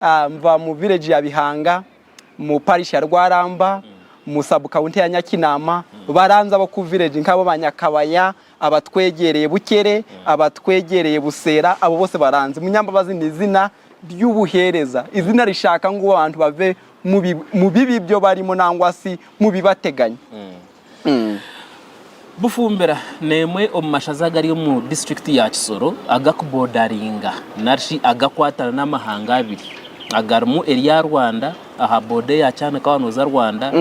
mva mu village ya Bihanga mu parish ya Rwaramba mu sub county ya Nyakinama baranza bo ku village nkabo banyakabaya abatwegereye Bukere abatwegereye Busera abo bose baranze Munyambabazi ni izina ry'ubuhereza izina rishaka ngo abantu bave mu bibi byo barimo nangwa si mu bibateganya Bufumbira nemwe omumashazaga ari mu district ya Kisoro agakubodaringa narshi agakwatana n'amahanga abiri agarmu area Rwanda aha bode ya cyane kawanoza Rwanda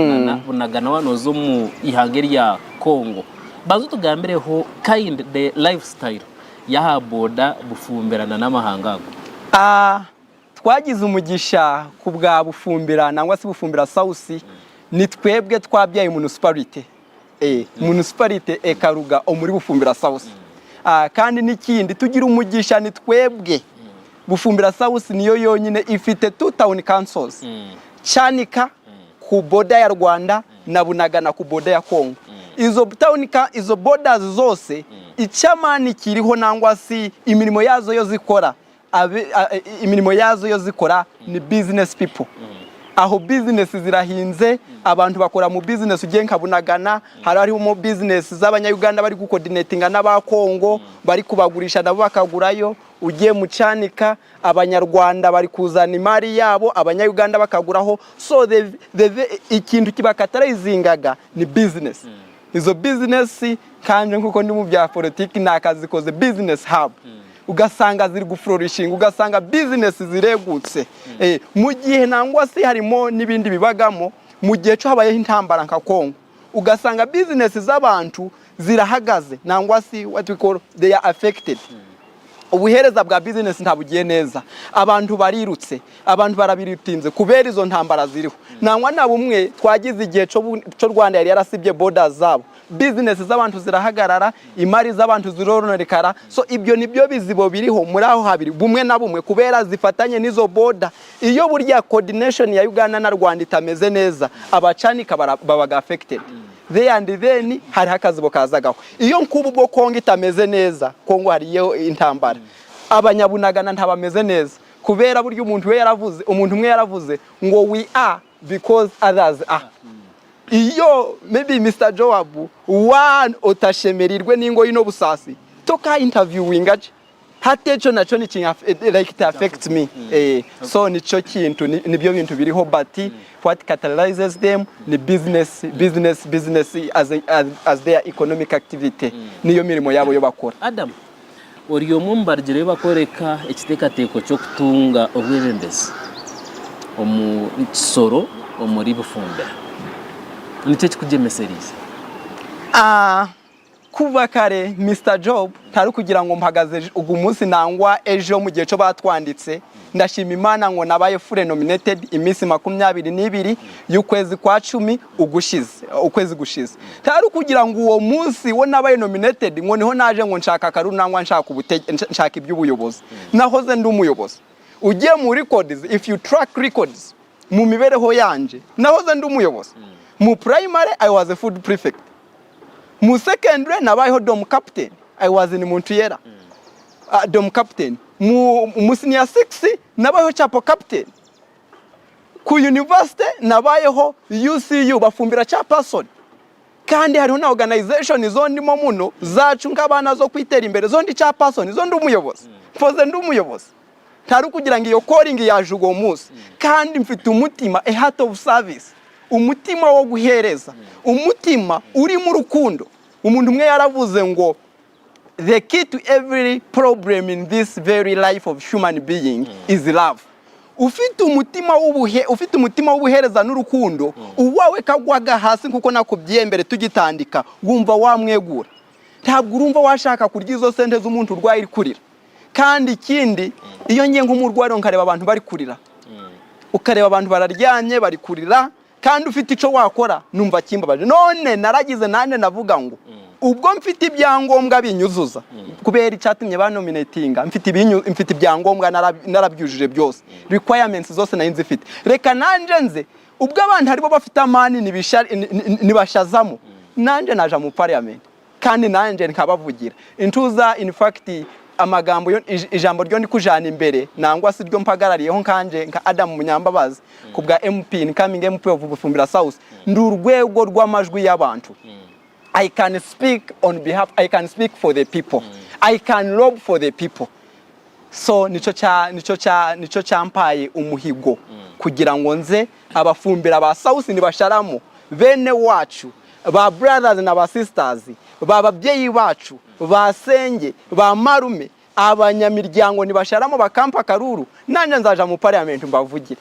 nagana wanozo mu ihangeri ya Kongo bazo tugambireho kind the lifestyle ya boda bufumberana n'amahanga twagize umugisha kubwa bufumbira nangwa si bufumbira South ni twebwe twabyaye municipality municipality Karuga omuri bufumbira South kandi n'ikindi tugira umugisha ni twebwe bufumbira South niyo yonyine ifite 2 town councils Cyanika ku boda ya Rwanda na Bunagana ku boda ya Kongo izo borders zose icyamani kiriho nangwa si imirimo yazo yo zikora imirimo yazo yo zikora ni business people aho business zirahinze abantu bakora mu business ugenka Bunagana hari mu business z'abanyayuganda bari gucoordinatinga n'abakongo bari kubagurisha nabo bakagurayo ugiye mu Cyanika abanyarwanda bari kuzana imari yabo abanyayuganda bakaguraho so ikintu kibakatarayizingaga ni business izo business kanje nkuko ndi mu bya politiki nakazi koze business hub ugasanga ziri guflourishinga ugasanga business ziregutse mu gihe nangwa si harimo nibindi bibagamo mu gihe cyo habaye intambara nka Kongo ugasanga business z'abantu zirahagaze nangwa si what we call they are affected ubuhereza bwa business ntabugiye neza abantu barirutse abantu barabiritinze kubera izo ntambara ziriho nangwa nabumwe twagize igihe cyo Rwanda yari yarasibye borders zabo business z'abantu zirahagarara imari z'abantu ziroronekara so ibyo nibyo bizibo biriho muri aho habiri bumwe na bumwe kubera zifatanye nizo border iyo burya coordination ya Uganda na Rwanda itameze neza abacanika babaga affected then hari hakazibo kazagaho iyo nkubu bwo Kongo itameze neza Kongo hariyo intambara abanyabunagana ntabameze neza kubera buryo umuntu umwe yaravuze ngo we are because others are iyo maybe Mr. Joabu one otashemerirwe ningo ino busasi toka interviewing aje hatecho nacho ni like it affects me so nico kintu nibyo bintu biriho but what catalyzes them ni business as their economic activity niyo mirimo yabo yo bakora Adam oriyo mumbargire bakoreka ikitekateko cyo kutunga obwebembezi omu Kisoro omuri Bufumbira nicyo kikugemeserize kuva kare Mr. Job ntari kugira ngo mpagaze ugu munsi nangwa ejo mu gihe cyo batwanditse ndashima Imana ngo nabaye fure nominated imisi 22 y'ukwezi kwa 10 ukwezi gushize ntari kugira ngo uwo munsi wo nabaye nominated ngo niho naje ngo nshaka karu nangwa nshaka iby'ubuyobozi nahoze ndi umuyobozi ugiye mu records if you track records mu mibereho yanje nahoze ndi umuyobozi mu primary I was a food prefect mu secondary nabayeho dom captain I was in Montreal dom captain mu senior 6 nabayeho chapo captain ku university nabayeho UCU bafumbira chairperson kandi hariho na organization izo ndimo muno zacu nk'abana zo kwitera imbere zo ndi chairperson izo ndi umuyobozi mfoze ndi umuyobozi ntari kugira ngo iyo calling yaje ugo munsi kandi mfite umutima a heart of service umutima wo guhereza umutima uri mu rukundo umuntu umwe yaravuze ngo the key to every problem in this very life of human being is love ufite umutima w'ubuhereza n'urukundo uwawe kagwaga hasi nkuko nakubyembere tugitandika wumva wamwegura ntabwo urumva washaka kurya izo sente z'umuntu urwaye kurira kandi ikindi iyo ngiye nk'umurwayi nkareba abantu bari kurira ukareba abantu bararyanye bari kurira kandi ufite ico wakora numva kimbabaje none naragize nane navuga ngo ubwo mfite ibyangombwa binyuzuza kubera icyatumye banominatinga mfite ibyangombwa narabyujuje byose requirements zose nayo nzifite reka nanje nze ubwo abantu haribo bafite amani nibashazamo nanje naje mu parliament kandi nanje nkabavugira intuza in fact amagambo ijambo ryo ndikujana imbere nangwa si ryo mpagarariyeho nkanje nka Adam Munyambabazi kubwa MP incoming MP of Bufumbira South ndurwego rw'amajwi y'abantu. I can speak on behalf, I can speak for the people. I can lobby for the people. So nico cyampaye umuhigo kugira ngo nze abafumbira ba South nibasharamo bene wacu ba brothers na ba sisters ba babyeyi bacu basenge ba marume abanyamiryango nibasharamo bakampa karuru nanje nzaja mu parliament mbavugire.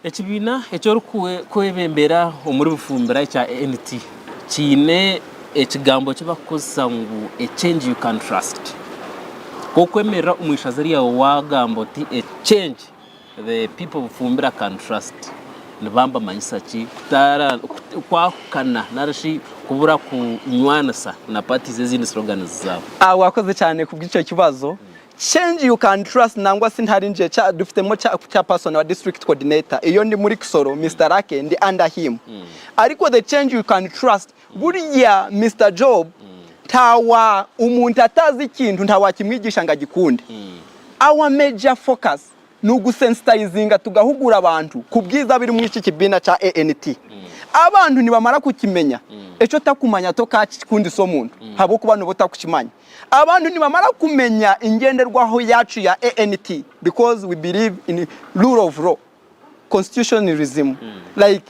Ekibina ekyo rukuwe kwebembera omuri bufumbira cya NT kine ekigambo kibakosa ngu a change you can trust. Kokwemera umwishazaria wagambo ti a change the people bufumbira can trust. Nibamba manyisa ki tara kwa kana narashi kubura kunywanasa na party zezindi slogans zabo. Wakoze cyane kubw'ico kibazo. Change you can trust nangwa sintari nje cha dufitemo cha person wa district coordinator iyo ndi muri Kisoro Mr. Rake ndi under him. Ariko the change you can trust buriya Mr. Job tawa umuntu atazi ikintu ntawakimwigisha ngagikunde. Our major focus nugusensitizinga tugahugura abantu kubwiza biri mu iki kibina cha ANT. Abantu nibamara kukimenya eco takumanya to kikundi so muntu habo kubano botakukimanya. Abantu nibamara kumenya ingenderwaho yacu ya ANT because we believe in rule of law, constitutionalism, like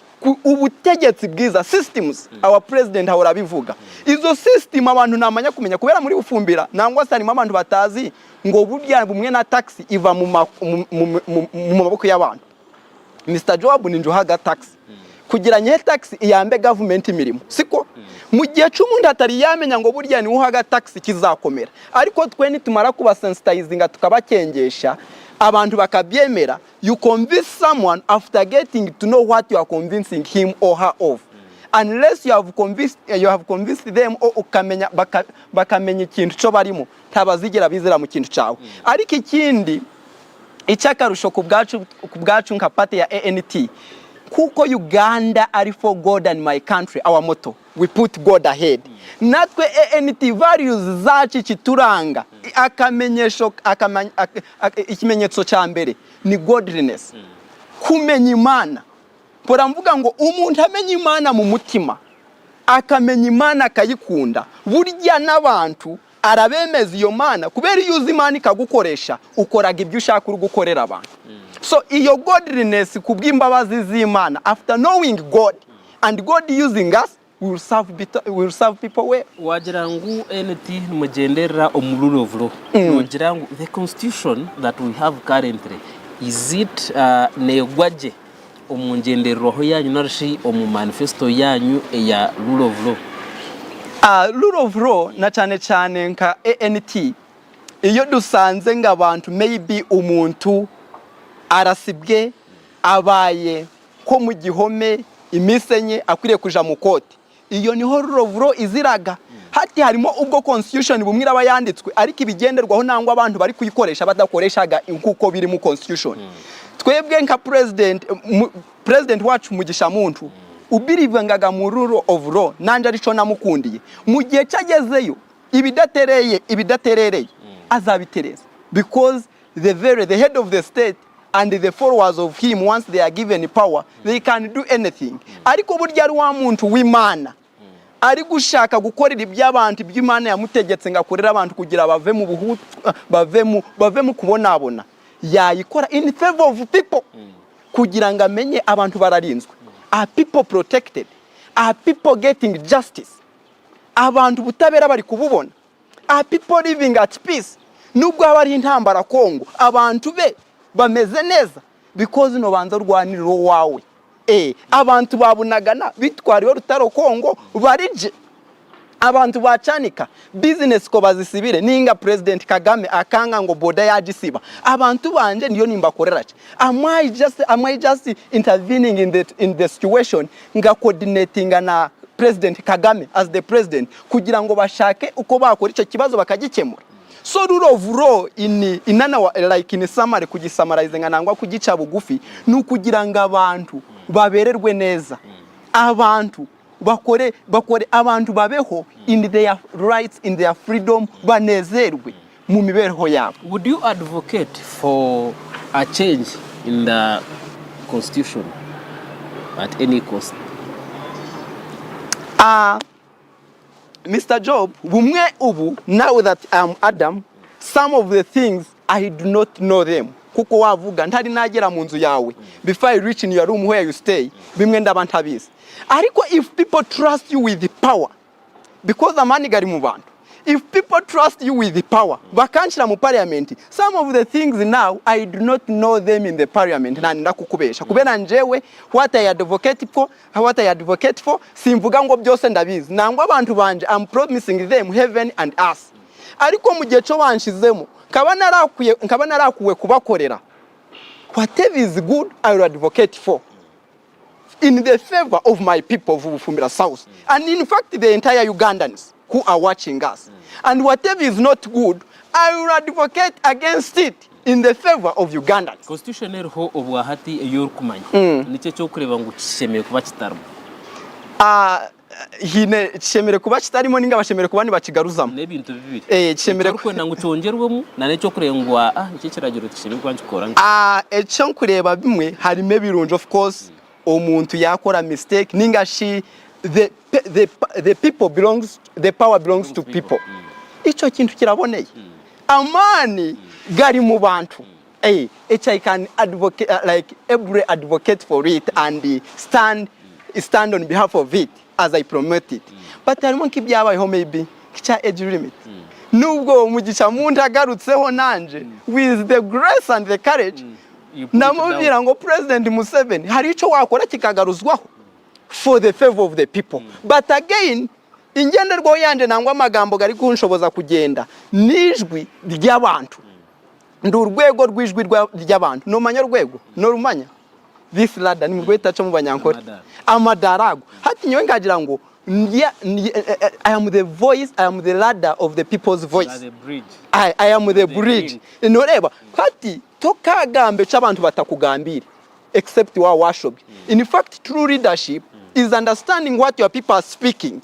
ubutegetsi bwiza systems. Our president ahora bivuga izo system abantu namanya kumenya kubera muri bufumbira nangwa sari abantu batazi ngo burya bumwe na taxi iva mu maboko y'abantu. Mr. Job ninjuhaga taxi kugira nye taxi iyambe government imirimo siko mu gihe cy'umuntu atari yamenya ngo burya ni uhaga taxi kizakomera. Ariko twe nitumara kuba sensitizinga tukabakengesha abantu bakabyemera, you convince someone after getting to know what you are convincing him or her of. Unless you have convinced them or ukamenya bakamenya ikintu cyo barimo tabazigera bizira mu kintu cyawe. Ariko ikindi icyakarusho ku bwacu nka party ya ANT kuko Uganda ari for God and my country, our motto, we put God ahead. Natwe ANT values zacu kituranga akamenyesho ikimenyetso cya mbere ni godliness, kumenya Imana. Pora mvuga ngo umuntu amenya Imana mu mutima akamenya Imana akayikunda burya n'abantu arabemeza iyo Mana kubera iyo uzi Imana ikagukoresha ukoraga ibyo ushaka urugukorera abantu. So iyo godliness kubw'imbabazi z'Imana after knowing God and God using us we will serve people well. Wagira ngu NT mugendera omururo vro wagira ngu the constitution that we have currently is it negwaje omungendero ho yanyu narashi omu manifesto yanyu ya rule of law. Rule of law na cyane nka ANT iyo dusanze ngabantu maybe umuntu arasibwe abaye ko mu gihome imisenye akwiriye kuja mu koti, iyo niho rule of law iziraga. Hati harimo ubwo constitution bumwira abayanditswe ariko ibigenderwaho nangwa abantu bari kuyikoresha badakoreshaga inkuko biri mu constitution. Twebwe nka president wacu Mugisha muntu ubirivangaga mu rule of law nanje arico namukundiye mu gihe cyagezeyo ibidaterereye azabitereza because the head of the state and the followers of him once they are given power they can do anything. Ariko burya ari wa muntu w'Imana ari gushaka gukorera iby'abantu by'Imana yamutegetse ngakorera abantu kugira bave mu buhutu bave mu kubonabona yayikora in favor of people kugira ngo amenye abantu bararinzwe. Are people protected? Are people getting justice? Abantu butabera bari kububona? Are people living at peace? Nubwo abari intambara Kongo abantu be bameze neza because no banza rwaniro wawe. Abantu babunagana bitwariwe rutaro Kongo barije. Abantu bacanika business ko bazisibire ninga President Kagame akanga ngo boda yagisiba abantu banje niyo nimbakorera cyo. Am I just intervening in the situation nga coordinating na President Kagame as the president kugira ngo bashake uko bakora icyo kibazo bakagikemura. So rule of law inana like in summary kugisamarize nangwa kugica bugufi nukugira ngo abantu babererwe neza, abantu bakore abantu babeho in their rights, in their freedom, banezerwe mu mibereho yabo. Would you advocate for a change in the constitution at any cost? Mr. Job, bumwe ubu, now that I'm Adam, some of the things I do not know them. Kuko wavuga ntari nagera mu nzu yawe before I reach in your room where you stay, bimwe ndaba ntabizi. Ariko if people trust you with the power, because amani gari mu bantu, if people trust you with the power, bakanshira mu parliament, some of the things now I do not know them in the parliament, na ndakukubesha kubera njewe what I advocate for simvuga ngo byose ndabizi, nangwa abantu banje I'm promising them heaven and earth. Ariko mu gihe cyo banshizemo nkaba narakuwe kubakorera, whatever is good I will advocate for in the favor of my people of Bufumbira South, and in fact the entire Ugandans who are watching us. And whatever is not good, I will advocate against it in the favor of Ugandans. Constitutional ho obwahati eyorkumanya nice cyo kureba ngo kishemeye kuba kitarimo. Hine kishemere kuba kitarimo ninga bashemere kubani bakigaruzamo. Nebintu bibiri. Kishemere kwenda ngo cyongerwemo na necyo kurengwa iki kiragiro kishemeye kwanjye koranga. Ecyo kureba bimwe harimo ebirunjo of course omuntu yakora mistake ninga shi the power belongs to people. Icho kintu kiraboneye. Amani gari mu bantu. I can advocate like every advocate for it and stand on behalf of it as I promote it. But harimo nk'ibyabayeho maybe kicha age limit. Nubwo umugisha muntu agarutseho nanje with the grace and the courage. Namubwira ngo President Museveni hari ico wakora kikagaruzwaho for the favor of the people. But again, ingenderwaho yanje nangwa amagambo gari kunshoboza kugenda nijwi ry'abantu. Ndurwego rwijwi ry'abantu. No manya rwego, no rumanya. This ladder ni mugweta cyo mu banyankore. Amadarago. Hati nyewe ngagira ngo I am the voice, I am the ladder of the people's voice. I am the bridge. Noreba hati tokagambe cy'abantu batakugambira except wa worship. In fact, true leadership is understanding what your people are speaking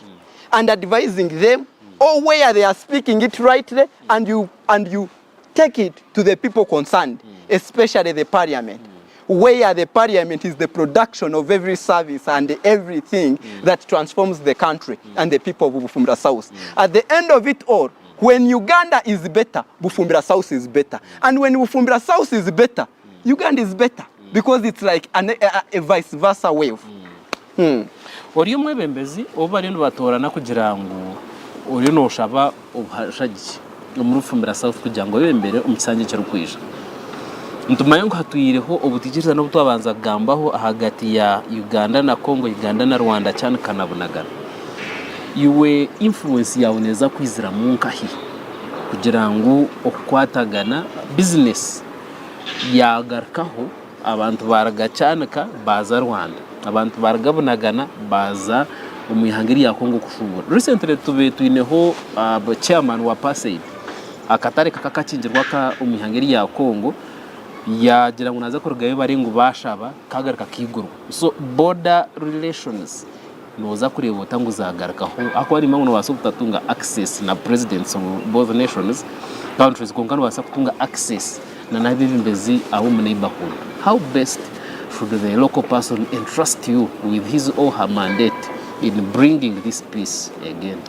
and advising them, or where they are speaking it rightly, and you take it to the people concerned, especially the parliament, where the parliament is the production of every service and everything that transforms the country and the people of Bufumbira South. At the end of it all, when Uganda is better, Bufumbira South is better. And when Bufumbira South is better, Uganda is better. Because it's like a vice versa wave. Ori mwebembezi oba rino batorana kugira ngo uri no shaba obhashagi muri Bufumbira South kugira ngo bembere umusange cyo rukwisha. Ntumaye ngo hatuyireho obutigiriza no butwabanza gambaho hagati ya Uganda na Congo, Uganda na Rwanda cyane kanabunagana. Iwe influence yawe neza kwizira munkahi kugira ngo okwatagana business yagarkaho abantu baragacyanaka baza Rwanda, abantu baragabunagana baza umihangiri ya Congo kushubura. Recently tuineho chairman wa PASEID akatare kakakingirwa ka umihangiri ya Congo yagira ngo naza kurugayo bari ngo bashaba kagarika kigurwa. So border relations noza kureba utangu zagarikaho ako ari mangu wasa kutatunga access na presidents of both nations countries konkano wasa kutunga access na nabibimbezi aho mu neighborhood. How best should the local person entrust you with his or her mandate in bringing this peace again?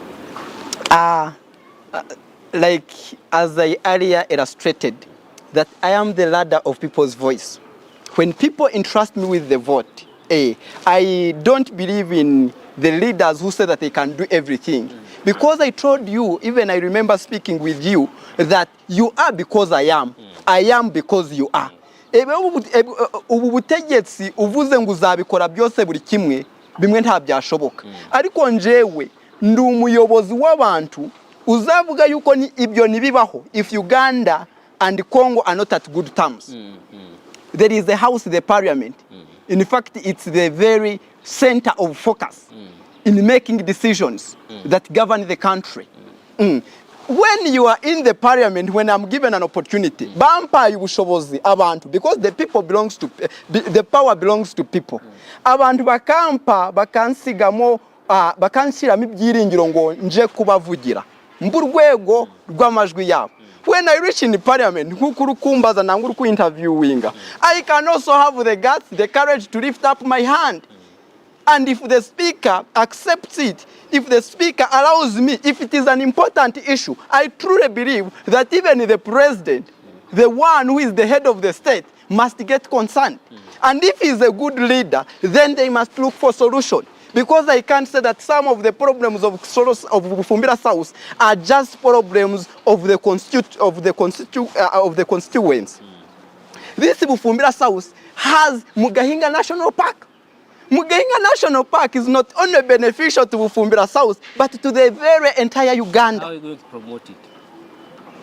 Like as I earlier illustrated, that I am the ladder of people's voice. When people entrust me with the vote, I don't believe in the leaders who say that they can do everything. Because I told you, even I remember speaking with you, that you are because I am. I am because you are. Ubu butegetsi uvuze ngo uzabikora byose buri kimwe bimwe nta byashoboka. Ariko njewe ndi umuyobozi w'abantu uzavuga yuko ni ibyo nibibaho if Uganda and Congo are not at good terms. There is the house, the parliament. In fact, it's the very center of focus in making decisions that govern the country. When you are in the parliament, when I'm given an opportunity, bampa yubushobozi abantu, because the people belongs to the power belongs to people. Abantu bakampa bakansigamo bakanshyiramo ibyiringiro ngo nje kubavugira mburwego rw'amajwi yabo. when I reach in the parliament, I can also have the guts, the courage to lift up my hand. And if the speaker accepts it, if the speaker allows me, if it is an important issue, I truly believe that even the president, the one who is the head of the state, must get concerned. And if he is a good leader, then they must look for solution. Because I can't say that some of the problems of Bufumbira South are just problems of the constituents. This Bufumbira South has Mugahinga National Park. Mugahinga National Park is not only beneficial to Bufumbira South, but to the very entire Uganda. How are you going to promote it?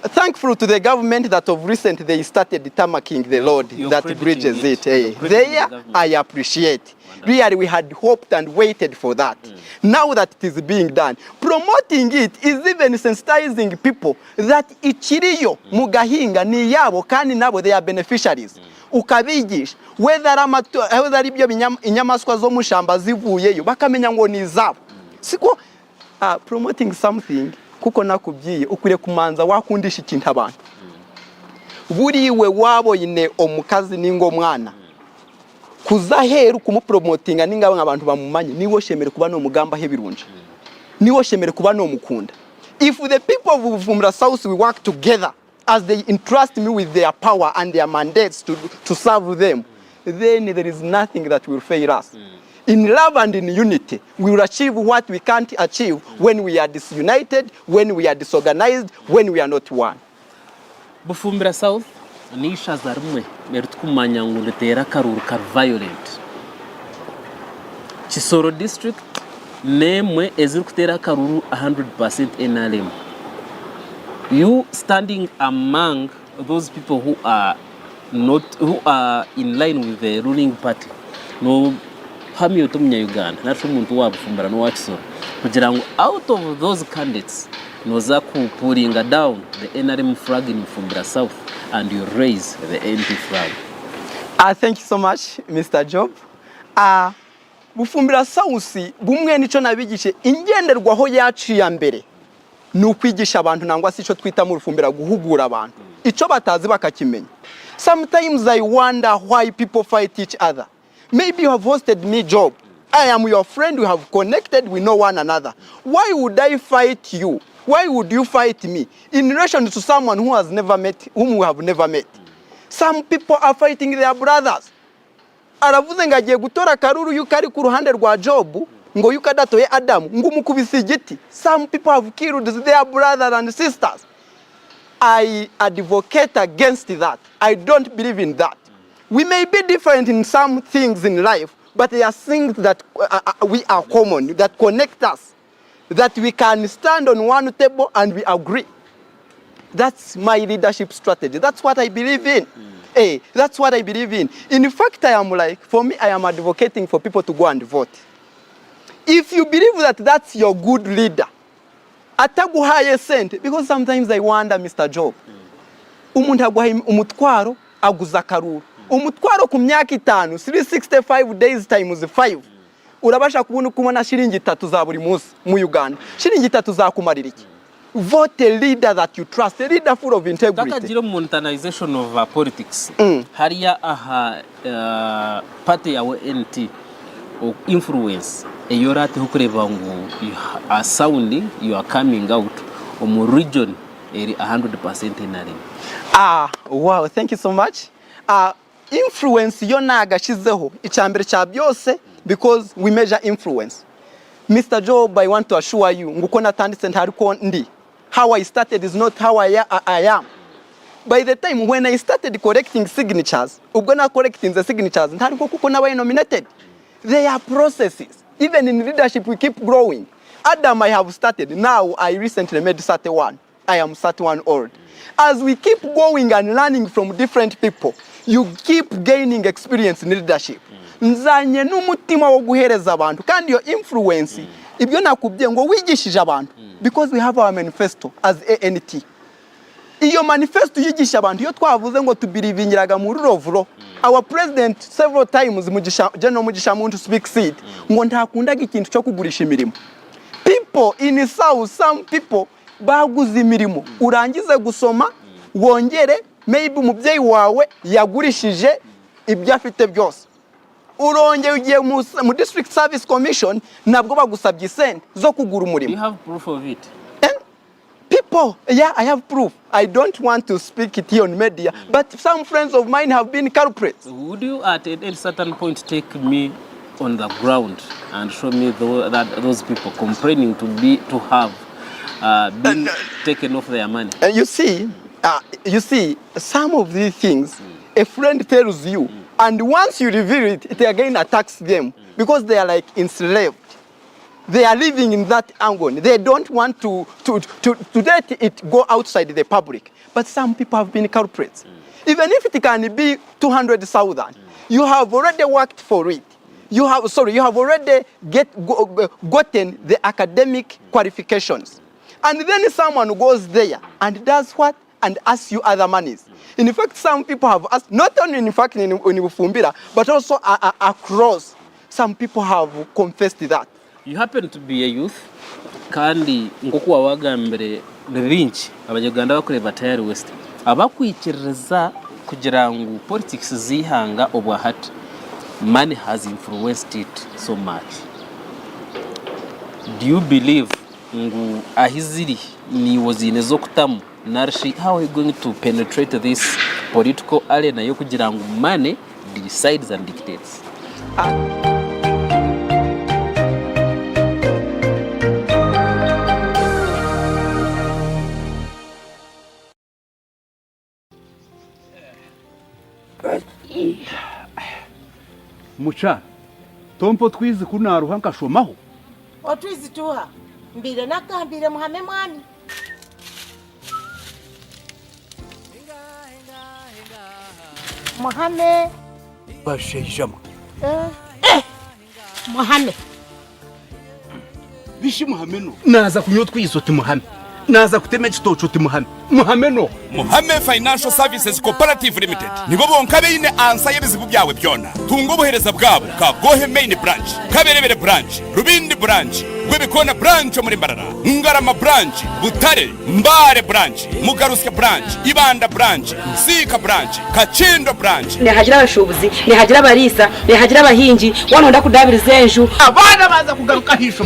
Thankful to the government that of recent they started tarmacking the road that bridges it. There I appreciate. Really, we had hoped and waited for that. Now that it is being done, promoting it is even sensitizing people that ichiriyo mugahinga ni yabo kandi nabo they are beneficiaries. Ukabigisha whether ari byo inyamaswa zo mushamba zivuyeyo bakamenya ngo ni zabo. Siko promoting something kuko nakubyiye ukwire kumanza wakundisha ikintu abantu. Buriwe wabo yine omukazi ningo mwana. Kuzaheru kumupromotinga ninga abantu bamumanye niwo shemere kuba no mugamba hebirunje. Niwo shemere kuba no mukunda. If the people of Bufumbira South we work together as they entrust me with their power and their mandates to serve them, then there is nothing that will fail us. In love and in unity, we will achieve what we can't achieve when we are disunited, when we are disorganized, when we are not one. Bufumbira South nisha zarumwe merutukumanya ngo letera karuru kar violent. Chisoro district nemwe eziri kutera karuru 100% NRM. You standing among those people who are in line with the ruling party. No hamiyo tumnya Uganda natwe umuntu wabufumbira no Watson kugira ngo out of those candidates noza ku pulling down the NRM flag in Bufumbira South and you raise the NP flag. Thank you so much Mr. Job. Bufumbira South bumwe nico nabigishe ingenderwaho yacu ya mbere nukwigisha abantu nangwa si cyo twita mu Bufumbira guhugura abantu ico batazi bakakimenya. Sometimes I wonder why people fight each other. Maybe you have hosted me, Job. I am your friend, we have connected, we know one another. Why would I fight you? Why would you fight me? In relation to someone who has never met, whom we have never met. Some people are fighting their brothers. Aravuze ngagiye gutora karuru yukari ku ruhande rwa Job, ngo yukadatoye Adam, ngo mukubise igiti. Some people have killed their brothers and sisters. I advocate against that. I don't believe in that. We may be different in some things in life, but there are things that we are common, that connect us, that we can stand on one table and we agree. That's my leadership strategy. That's what I believe in. That's what I believe in. In fact, for me, I am advocating for people to go and vote. If you believe that that's your good leader, ataguhaye sente, because sometimes I wonder, Mr. Job, umuntu aguhaye umutwaro aguza karuru. Umutwaro ku myaka 5 365 days times 5 urabasha kubona shilingi 3 za buri munsi mu Uganda. Shilingi 3 zakumarira iki? Vote a leader that you trust, a leader full of integrity. Kakagiro monetization of politics. Hariya party yawe NT or influence eyorate hukureba ngo you are sounding, you are coming out mu region eri 100% NRM. Wow, thank you so much. Influence yo nagashizeho icyambere cya byose because we measure influence. Mr. Job, I want to assure you nguko natanditse ntariko ndi. How I started is not how I am. By the time when I started collecting signatures, ubwo na collecting the signatures ntariko kuko nabaye nominated. There are processes. Even in leadership we keep growing. Adam I have started. Now I recently made 31. I am 31 old. As we keep going and learning from different people, you keep gaining experience in leadership. Nzanye n'umutima wo guhereza abantu kandi your influence ibyo nakubye ngo wigishije abantu because we have our manifesto as ANT. Iyo manifesto yigisha abantu yo twavuze ngo tubirivingiraga mu rurovuro. Our president several times mugisha muntu speak seed ngo ntakundaga ikintu cyo kugurisha imirimo. People in South, some people baguze imirimo urangize gusoma wongere maybe umubyeyi wawe yagurishije ibyo afite byose urongeye ugiye mu district service commission nabwo bagusabye sent zo kugura umurimo. You have proof of it? People, yeah, I have proof. I don't want to speak it here on media, but some friends of mine have been culprits. Would you at a certain point take me on the ground and show me that those people complaining to have been taken off their money? You see, some of these things, a friend tells you, and once you reveal it, it again attacks them because they are like enslaved. They are living in that angle. They don't want to let it go outside the public. But some people have been culprits. Even if it can be 200,000, you have already worked for it. You have already gotten the academic qualifications. And then someone goes there and does what? And asks you other monies. In fact, some people have asked, not only in fact in Bufumbira, but also across. Some people have confessed that. You happen to be a youth, kandi ngokuwa wagambere benshi abanyarwanda bakorera Tayari West abakwikiriza kugira ngo politics zihanga obwahati. Money has influenced it so much. Do you believe ngu ahiziri ni wazine zo kutamu narshi, how are you going to penetrate this political arena yo kugira ngo money decides and dictates? Mucha tompo twizi kunaruha nkashomaho otwizi tuha mbire nakambire muhame mwami muhame bashejama muhame bishi muhame no naza kunyo twizo ti muhame naza kutema kitocho ti muhame no Muhame Financial Services Cooperative Limited nibo bonkabe ine ansa yebizibu byawe byona tungo buhereza bwabo ka Gohe Main Branch, Kaberebere Branch, Rubindi Branch, Gwebikona Branch muri Mbarara, Ngarama Branch, Butare, Mbare Branch, Mugaruske Branch, Ibanda Branch, Sika Branch, Kachindo Branch. Nihagira abashubuzi, nihagira abarisa, nihagira abahinji, wanonda kudabiriza enju abana baza kugaruka hisho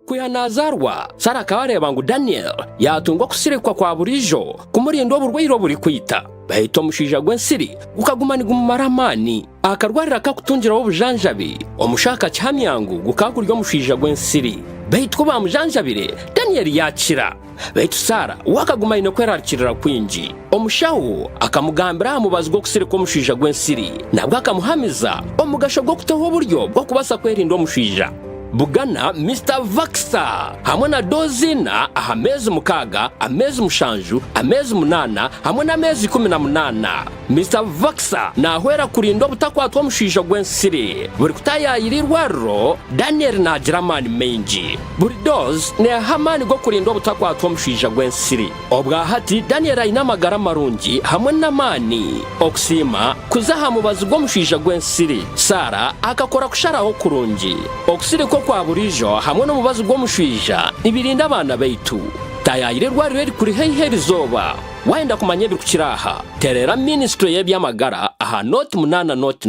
Kuyanazarwa Sara kabareba ngo Daniel yatungwa kusirekwa kwa burijo kumurindo burwiro buri kwita bahita mushija gwensiri gukagumanirwa mu maramani akarwarira kakutungira obujanjabi omushaka cyamyangu gukaguryo mushija gwensiri bahitwa bamujanjabire Daniel yakira bahita Sara wakaguma ino kwerarikirira kwinji omushawo akamugambira mubazgo kusirekwa mushija gwensiri nabwo akamuhamiza omugasho gwo kutaho buryo bwo kubasa kwerinda omushija Bugana Mr. Vaxa hamwe na dozina ahamezi mukaga amezi mushanju amezi munana hamwe na mezi 18 Mr. Vaxa nahwera kurinda butakwatwa mushija gwensiri buri kutayayirirwaro Daniel na German menji buri doz ne hamani go kurinda butakwatwa mushija gwensiri obwa hati Daniel ayina magara marungi hamwe na mani oksima kuzaha mubazi go mushija gwensiri Sara akakora kusharaho kurungi oksiri ko kwa burijo hamwe no mubazi gwo mushija ibirinda abana baitu tayayirirwa riri kuri heiheri zoba waenda kumanya bikukiraha terera ministry y'ebyamagara aha not munana not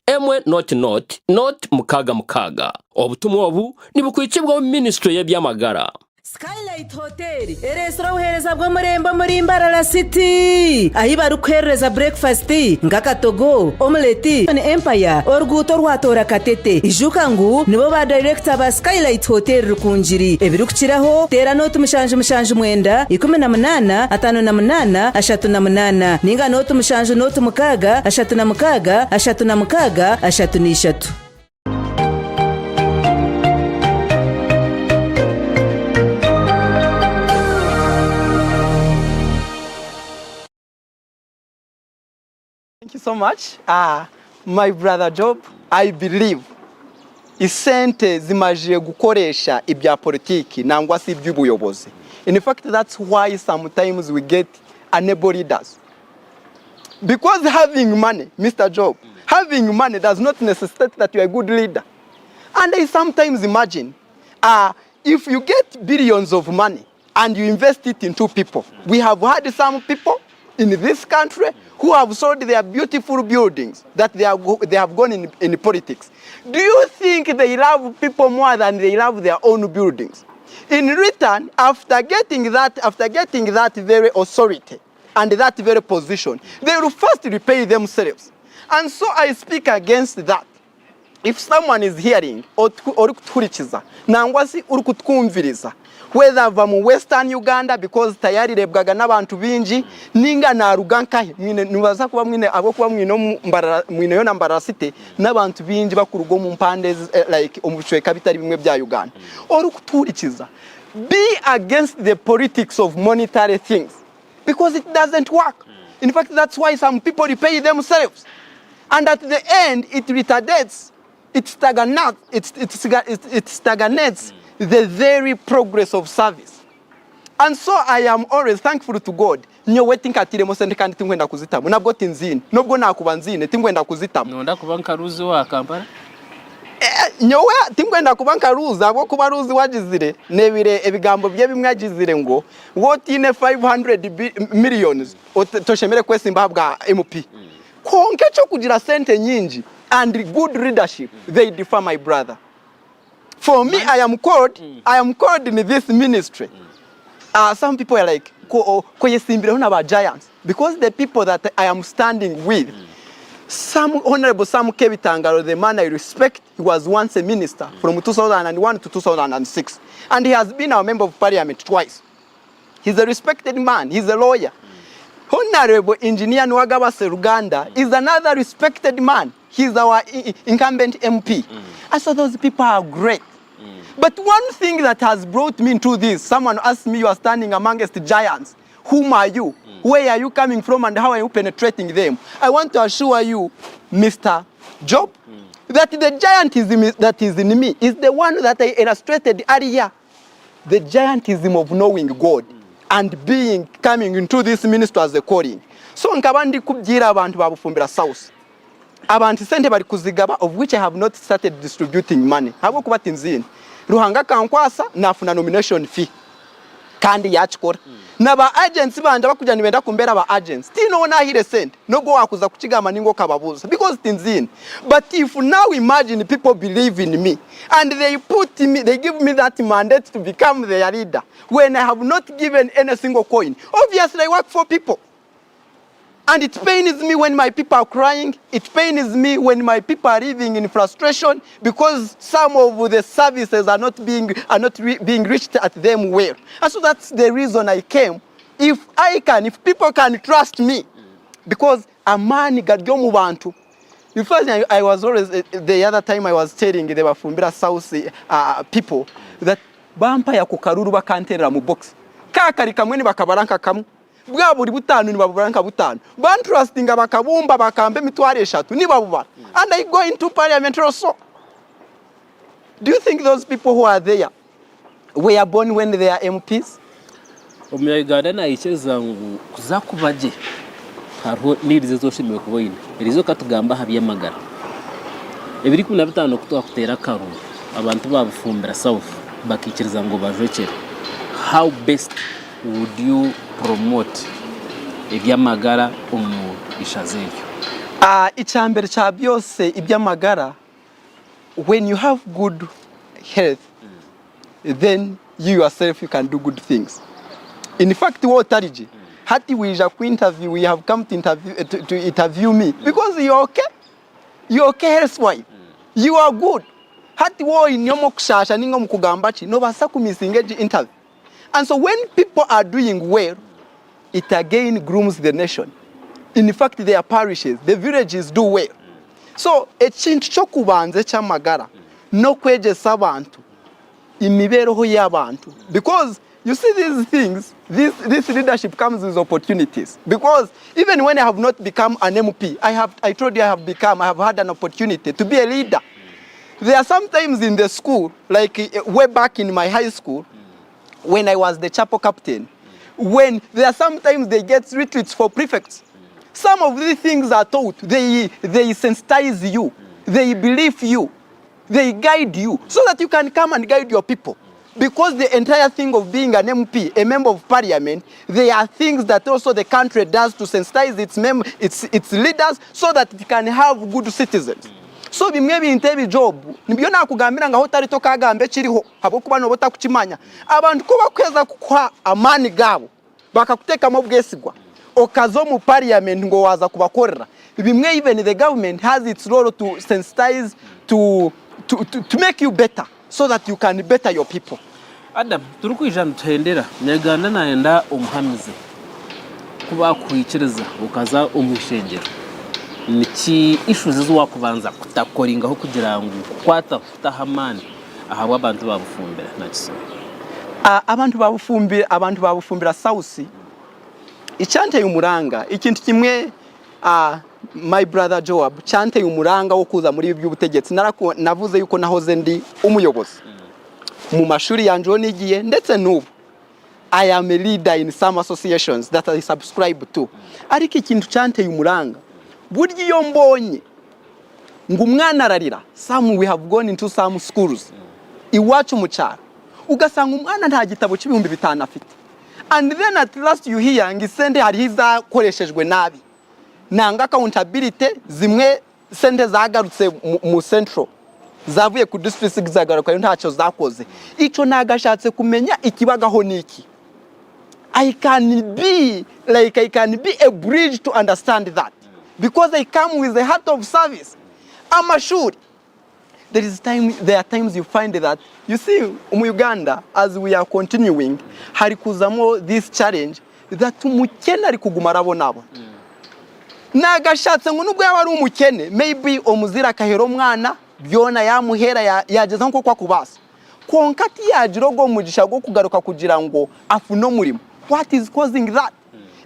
emwe not mukaga obutumwa obu nibukwikibwa ministry y'ebyamagara. Skylight Hotel eresora uhereza bwo murembo muri Mbarara City ahibaru kwereza breakfast ngakatogo omelette ne empire orguto rwatora katete ijuka ngu nibo ba director ba Skylight Hotel rukunjiri ebirukiraho tera note mushanje mwenda 18 58 38 ninga note mushanje note mukaga 36 36 Thank you so much. My brother Job, I believe isente zimajiye gukoresha ibya politiki nangwa si iby'ubuyobozi. In fact, that's why sometimes we get unable leaders. Because having money, Mr. Job, having money does not necessitate that you are a good leader. And I sometimes imagine, if you get billions of money and you invest it into people. We have had some people in this country who have sold their beautiful buildings that they have gone in politics. Do you think they love people more than they love their own buildings? In return, after getting that very authority and that very position, they will first repay themselves. And so I speak against that. If someone is hearing or kuturikiza nangwa si uri kutwumviriza, whether from Western Uganda because tayari rebwaga n'abantu binji ninga narugankahe mwine nubaza kuba mwine abo kuba mwine yo nambara city n'abantu binji bakurugo mu mpande like omuchweka bitari bimwe bya Uganda. Uri kuturikiza, be against the politics of monetary things because it doesn't work. In fact, that's why some people repay themselves. And at the end, it retardates, it stagnates the very progress of service. And so I am always thankful to God. Nyo waiting katire mosende kandi tingwenda kuzitamu. Nabwo tinzine. Nobwo nakubanzine tingwenda kuzitamu. Nonda kubanka ruzi wa Kampala? Nyowe tingwenda kubanka ruzi abo kuba ruzi wagizire nebire ebigambo bye bimwagizire ngo wotine 500 millions toshemere kwesimba bwa MP. Konke cyo kugira sente nyinji and good leadership, they differ, my brother. For me, I am called in this ministry. Some people are like, giants, because the people that I am standing with, Honorable Sam Kebitangaro, the man I respect, he was once a minister from 2001 to 2006. And he has been our member of parliament twice. He's a respected man, he's a lawyer. Honorable Engineer Nwagaba Seruganda is another respected man. He's our incumbent MP. And so those people are great. But one thing that has brought me into this, someone asked me, you are standing amongst giants. Whom are you? Where are you coming from and how are you penetrating them? I want to assure you, Mr. Job, that the giantism that is in me is the one that I illustrated earlier. The giantism of knowing God and coming into this ministry as a calling. So nkabandi kubjira abantu babufumbira South. Abantu sente bari kuzigaba, of which I have not started distributing money. Habo kubati nzini. Ruhanga kankwasa nafuna nomination fee. Kandi yachikora. Na ba agents banje bakuja nibenda kumbera ba agents. Tino na hire sente. Nogo wakuza kuchigama ningo kababuza. Because tinzini. But if now imagine people believe in me and they give me that mandate to become their leader when I have not given any single coin. Obviously I work for people. And it pains me when my people are crying. It pains me when my people are living in frustration because some of the services are not being reached at them well. And so that's the reason I came. If people can trust me, because a man got bantu. The first time I was always, the other time I was telling the Bafumbira South people that bampa ya kukaruru bakanterera mu box. Kakari kamwe ni bakabaranka kamwe. Bwa buri butanu ni baburanka butanu. Ban trusting bakabumba bakambe mitware eshatu ni babubara. And I go into parliament also. Do you think those people who are there were born when they are MPs? Omuyaganda na icheza ngu kuzakubaje. Hariho nirize zoshimiwe kuboyine. Irizo katugamba habyamagara. Ebiri 15 kutoka kutera karu. Abantu babufumbira South bakikiriza ngo bajwekere. How best would you promote ibyamagara umu ishazeyo? Icyambere cya byose ibyamagara, when you have good health, then you yourself you can do good things. In fact, what tariji hati wija ku interview, we have come to interview me because you're okay health-wise, you are good. Hati wo inyomo kushasha ningo mukugamba chi no basa kumisingeji interview. And so when people are doing well, it again grooms the nation. In fact, their parishes, the villages do well. So, ekintu kyokubanza ekyamagara n'okwegyesa abantu imibeereho y'abantu. Because you see these things, this leadership comes with opportunities. Because even when I have not become an MP, I told you I have had an opportunity to be a leader. There are sometimes in the school, like way back in my high school, when I was the chapel captain, when there are sometimes they get retreats for prefects. Some of these things are taught, they sensitize you, they believe you, they guide you, so that you can come and guide your people. because the entire thing of being an MP, a member of parliament, there are things that also the country does to sensitize its leaders so that it can have good citizens. So bimwe bintebi job nibyo nakugambira ngaho tari to kagambe kiriho habo kubano bota kukimanya abantu ko bakweza kwa amani gabo bakakuteka mu bwesigwa okazo mu parliament ngo waza kubakorera bimwe even the government has its role to sensitize to make you better so that you can better your people. Adam turukwijana tuhendera nyagana naenda umuhamize kuba kwikiriza ukaza umushengero niki issues zo kubanza kutakoringaho kugira ngo kwata kutahamani ahabwa abantu babufumbira nakiso abantu babufumbira South icyanteye umuranga ikintu kimwe my brother Joab cyanteye umuranga wo kuza muri by'ubutegetsi navuze yuko nahoze ndi umuyobozi mu mashuri yanje nigiye ndetse n'ubu I am a leader in some associations that I subscribe to ariko ikintu cyanteye umuranga burya iyo mbonye ngo umwana ararira we have gone into some schools iwacu mu cyaro ugasanga umwana nta gitabo cy'ibihumbi 5 afite and then at last you hear ngisende hari hizakoreshejwe nabi nanga accountability zimwe sente zagarutse mu central zavuye ku district zagaruka yo ntacyo zakoze ico nagashatse kumenya ikibagaho niki I can be a bridge to understand that because I come with a heart of service. I'm assured there are times you find that you see Uganda as we are continuing hari kuzamo this challenge that umukene ari kuguma arabonabo nagashatse ngo nubwo yaba ari umukene maybe omuzira kahero mwana byona yamuhera yageza nko kwa kubasa konkati yajirogo mugisha go kugaruka kugira ngo afuno murimo. What is causing that?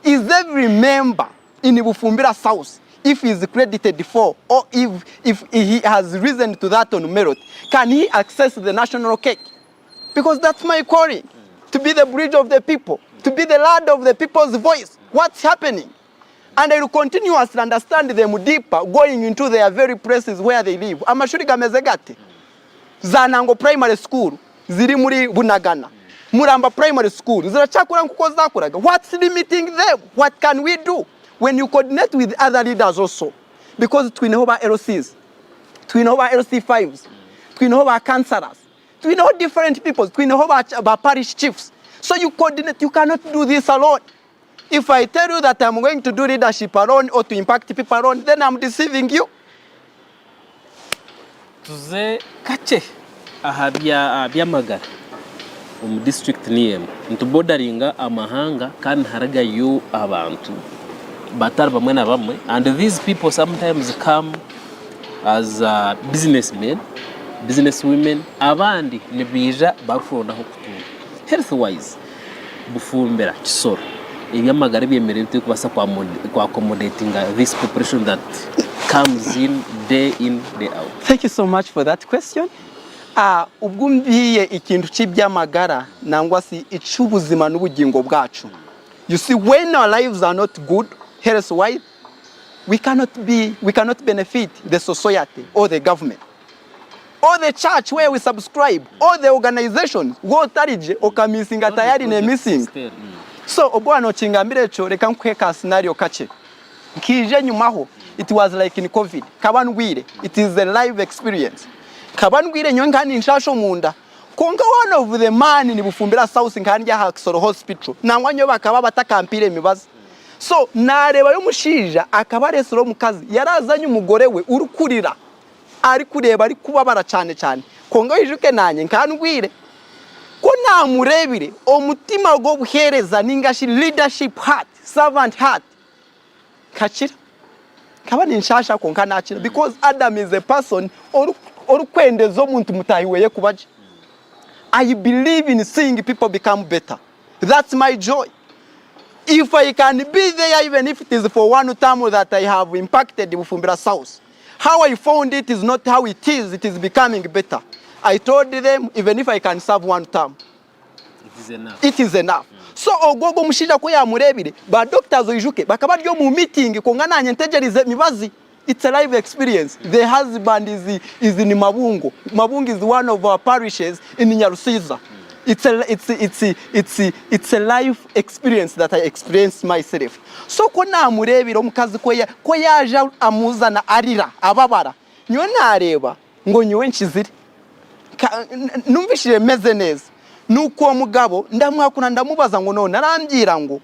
Is every member in Bufumbira South, if he is credited for or if he has risen to that on merit, can he access the national cake? Because that's my calling, to be the bridge of the people, to be the lad of the people's voice. What's happening? And I will continuously understand them deeper, going into their very places where they live. Amashuri gameze gate. Zanango Primary School, ziri muri Bunagana. Muramba Primary School, zirachakura nkuko zakuraga. What's limiting them? What can we do? When you coordinate with other leaders also, because we know about LCs, we know about LC5s, we know about councillors, we know different people, we know about parish chiefs. So you coordinate, you cannot do this alone. If I tell you that I'm going to do leadership alone or to impact people alone, then I'm deceiving you. Tuze kache ahabya magara district niyem ntubodaringa amahanga kandi haraga yo abantu batari bamwe na bamwe, and these people sometimes come as businessmen, businesswomen, abandi nibija bafona ho kutunga health wise Bufumbira Kisoro ibyamagara byemereye byo kubasa kwa accommodating this population that comes in day out. Thank you so much for that question. Ubwumbiye ikintu cy'ibyamagara nangwa si icubuzima n'ubugingo bwacu. You see, when our lives are not good health wise, we cannot benefit the society or the government or the church where we subscribe or the organization go tarije okamisinga tayari ne missing. So obwana chingambire cyo reka nkweka scenario kache kije nyumaho it was like in COVID kabanwire, it is a live experience. Kabanwire nyongani nshasho munda konga one of the man ni Bufumbira South nkanja Haksoro Hospital nangwanyo bakaba batakampire imibazi. So nareba yo mushija akaba resoro mukazi yarazanye umugore we urukurira ari kureba ari kubabara cyane konga yijuke nanye nkanwire ko namurebire omutima go buhereza ningashi leadership heart, servant heart kachira kabani nshasha konka nakira, because Adam is a person orukwendezo muntu mutahiweye kubaje. I believe in seeing people become better. That's my joy. If I can be there, even if it is for one term that I have impacted Bufumbira South, how I found it is not how it is becoming better. I told them, even if I can serve one term, it is enough. It is enough. So ogogo mushija ko yamurebire ba doctors oyijuke bakaba ryo mu meeting ko ngananye ntegerize mibazi. It's a live experience. The husband is in Mabungo. Mabungo is one of our parishes in Nyarusiza. It's a life experience that I experienced myself. So ko namurebera omukazi ko yaje amuzana arira ababara nyo nareba ngo nywe nshizire numvishije meze neza nuko umugabo ndamwakuna ndamubaza ngo none arambira ngo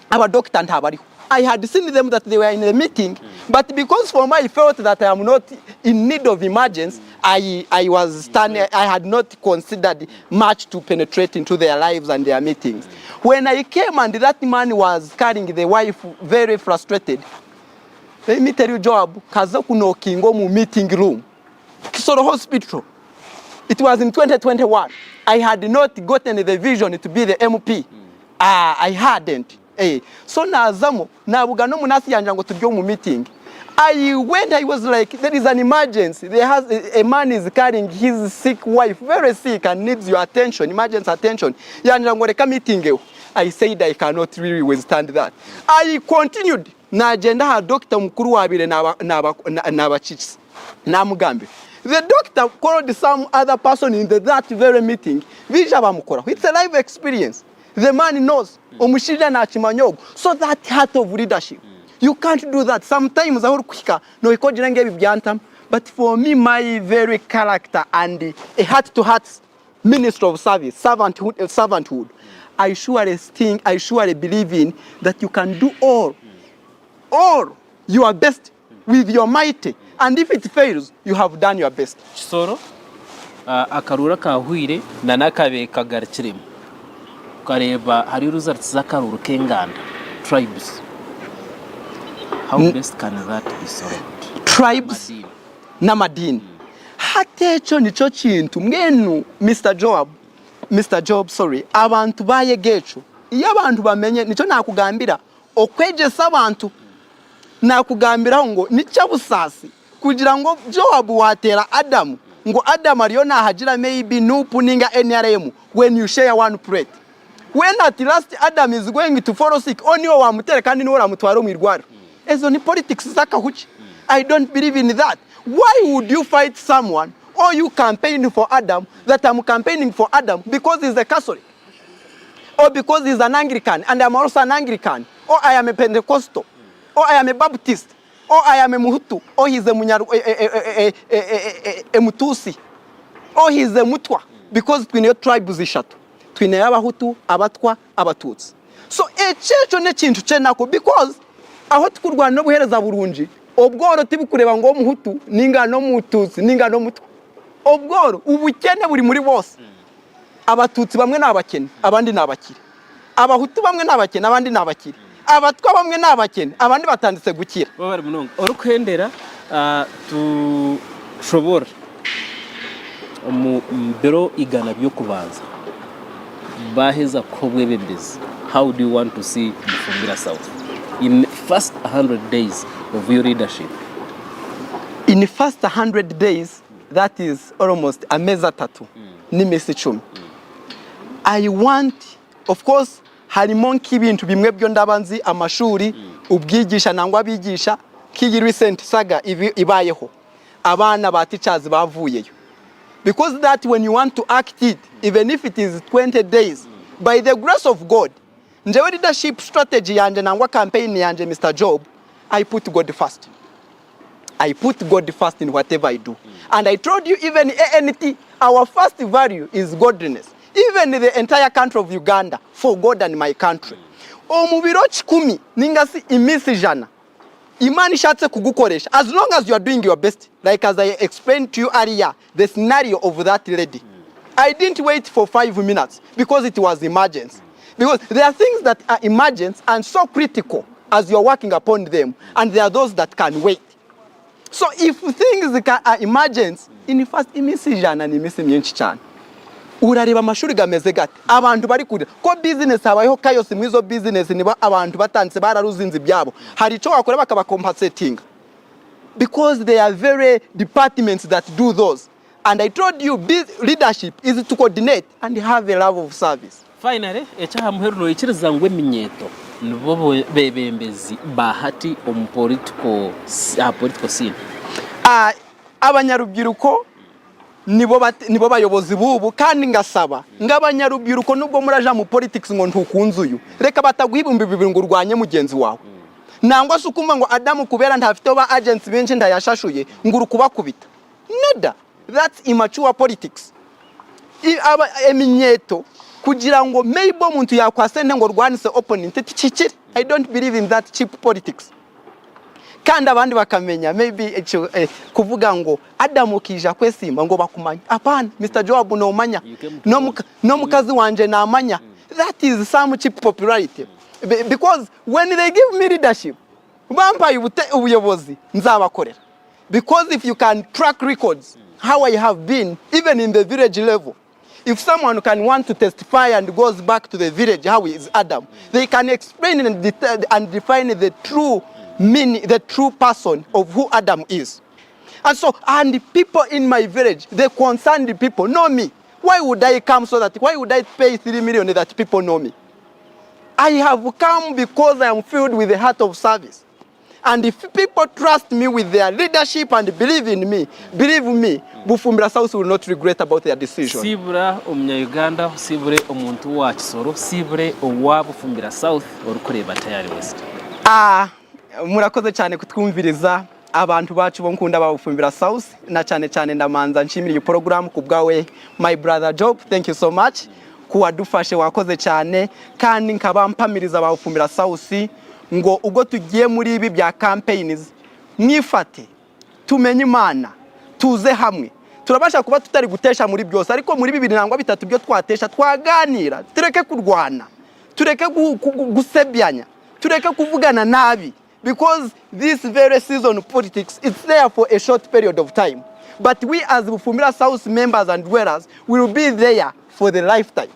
aba doctor ntabariho. I had seen them that they were in a meeting, but because for me I felt that I am not in need of emergency, I was standing. I had not considered much to penetrate into their lives and their meetings. When I came and that man was carrying the wife, very frustrated. Let me tell you, Job, kaza kunokingo mu meeting room, Kisoro Hospital. It was in 2021. I had not gotten the vision to be the MP. I hadn't. So nazamo nabuga no munasi yanja ngo turyo mu meeting. I was like, there is an emergency. A man is carrying his sick wife, very sick, and needs your attention, emergency attention. Yanja ngo reka meeting. I said I cannot really withstand that. I continued. Na agenda ha doctor mukuru wabire n'abachitsi. Namugambe. The doctor called some other person in that very meeting. Vija bamukora. It's a life experience. The man knows. Omushija na chimanyogo. So that heart of leadership. You can't do that. Sometimes I will quicker. No, but for me, my very character and a heart-to-heart minister of service, servanthood, I surely believe in that you can do all your best with your might. And if it fails, you have done your best. Soro, akarura kahuire na nakabe kagarikirimo. Kareba hari results zakaruru kenganda tribes. How best can that be solved? Tribes namadini. Hatecho nicho chintu mwenu Mr. Job, sorry, abantu baye gecho. Iyo abantu bamenye nicho nakugambira okwegesa abantu nakugambira ngo nica busasi kugira ngo Job watera Adam ngo Adam ariyo nahagira maybe nupu ninga NRM when you share one plate. When at last Adam is going to fall sick, only wa mutere kandi no ramutwaro mwirwaro. Ezo ni politics zakahuchi. I don't believe in that. Why would you fight someone or you campaign for Adam that I'm campaigning for Adam because he's a Catholic? Or because he's an Anglican and I'm also an Anglican? Or I am a Pentecostal? Or I am a Baptist? Or I am a Muhutu? Or he's a Mutusi? Or he's a Mutwa? Because between your tribes ishatu. Twine abahutu, abatwa, abatutsi. So echecho ne chintu chenako because aho tukurwana no buhereza burunji obworo tibukureba ngo muhutu ninga no mututsi ninga no mutwa obworo ubukene buri muri bose abatutsi bamwe nabakene abandi nabakire abahutu bamwe nabakene abandi nabakire abatwa bamwe nabakene abandi batanditse gukira bari munongo orukwendera tushobora mbero igana byo kubanza baheza kobwe bembezi. How do you want to see Bufumbira South in first 100 days of your leadership? In the first 100 days, that is almost a meza tatu ni mesi 10. I want, of course, harimo nk'ibintu bimwe byo ndabanzi amashuri ubwigisha nangwa bigisha kigi recent saga ibayeho abana ba teachers bavuyeyo. Because that when you want to act it, even if it is 20 days, by the grace of God, njewe leadership strategy yanje nangwa campaign yanje Mr. Job, I put God first. I put God first in whatever I do. And I told you even ANT, our first value is godliness. Even in the entire country of Uganda, for God and my country. Omubiro 10 ningasi imisi jana. Imani shatse kugukoresha. As long as you are doing your best, like as I explained to you earlier, the scenario of that lady. I didn't wait for 5 minutes because it was emergency. Because there are things that are emergent and so critical as you are working upon them, and there are those that can wait. So if things are emergent, in first imisi jana ni imisi myinshi cyane. Urareba amashuri gameze gate abantu bari kure ko business habayeho kayose mwizo business niba abantu batanze bararuzinze byabo hari ico wakora bakaba compensating because there are very departments that do those, and I told you leadership is to coordinate and have a love of service. Finally echa muheru no ikiriza ngwe minyeto nibo bebembezi bahati political scene. Abanyarubyiruko nibo bayobozi bubu kandi ngasaba ng'abanyarubyiruko nubwo muraja mu politics ngo ntukunze uyu reka batagwibumbi bibiri ngo urwanye mugenzi wawe nangwa se ukumva ngo Adamu kubera ntafite ba agents benshi ndayashashuye ngo urukubakubita neda that's immature politics eminyeto kugira ngo maybe umuntu yakwasende ngo rwanise opponent tikikire I don't believe in that cheap politics kandi abandi bakamenya maybe kuvuga ngo Adamu kija kwesimba ngo bakumanya apana Mr. Job no manya no mukazi wanje na manya that is some cheap popularity because when they give me leadership bampaye ubuyobozi nzabakorera because if you can track records how I have been even in the village level if someone can want to testify and goes back to the village how is Adam they can explain and define the true meaning the true person of who Adam is and so and the people in my village the concerned people know me why would I come so that why would I pay 3 million that people know me I have come because I am filled with the heart of service. And if people trust me with their leadership and believe in me, believe me, Bufumbira South will not regret about their decision. Sibura Umunya-Uganda, sibure omuntu wa Kisoro, sibure owa Bufumbira South orukureba Tayari West. Murakoze cyane kutwumviriza abantu bacu bo nkunda ba Bufumbira South na cyane ndamanza nshimira iyi program kubwawe my brother Job. Thank you so much. Kuwadufashe wakoze cyane kandi nkaba mpamiriza ba Bufumbira South ngo ubwo tugiye muri ibi bya campaigns mwifate tumenye Imana tuze hamwe turabasha kuba tutari gutesha muri byose ariko muri 2 byo twatesha twaganira tureke kurwana tureke gusebyanya tureke kuvugana nabi because this very season politics it's there for a short period of time but we as Bufumbira South members and dwellers will be there for the lifetime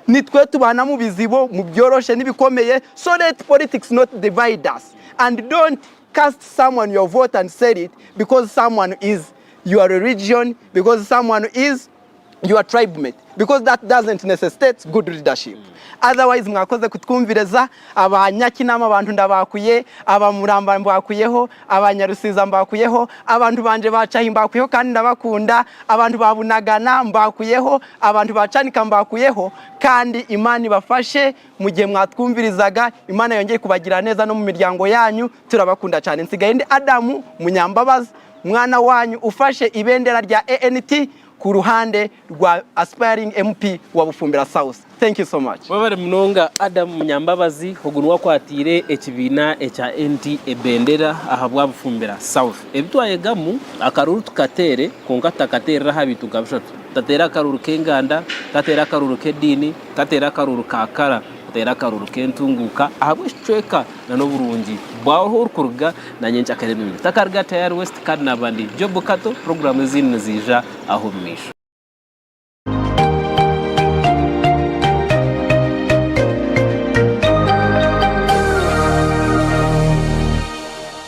nitwe tubana mu bizibo mu byoroshe nibikomeye so let politics not divide us and don't cast someone your vote and say it because someone is your religion because someone is your tribe mate because that doesn't necessitate good leadership otherwise mwakoze kutwumvireza abanyakinama abantu ndabakuye abamuramba mbakuyeho abanyarusiza mbakuyeho abantu banje bacaho mbakuyeho kandi ndabakunda abantu babunagana mbakuyeho abantu bacanika mbakuyeho kandi Imana ibafashe mu gihe mwatwumvirizaga Imana yongeye kubagira neza no mu miryango yanyu turabakunda cyane nsigaye ndi Adamu Munyambabazi mwana wanyu ufashe ibendera rya ANT ku ruhande rwa aspiring MP wa Bufumbira South. Thank you so much. Babare mnonga Adam Munyambabazi hugunwa kwatire ekibina echa NT ebendera ahabwa Bufumbira South. Ebitwaye gamu akaruru tukatere kongata katerera habitu kabishatu. Tatera akaruru kenganda, tatera akaruru kedini, tatera akaruru kakara, tatera akaruru kentunguka ahabwe shweka na no Burundi. Baho urkurga na nyencha academy. Takarga Tayari West kandi nabandi Job Kato programu zine zija aho misho.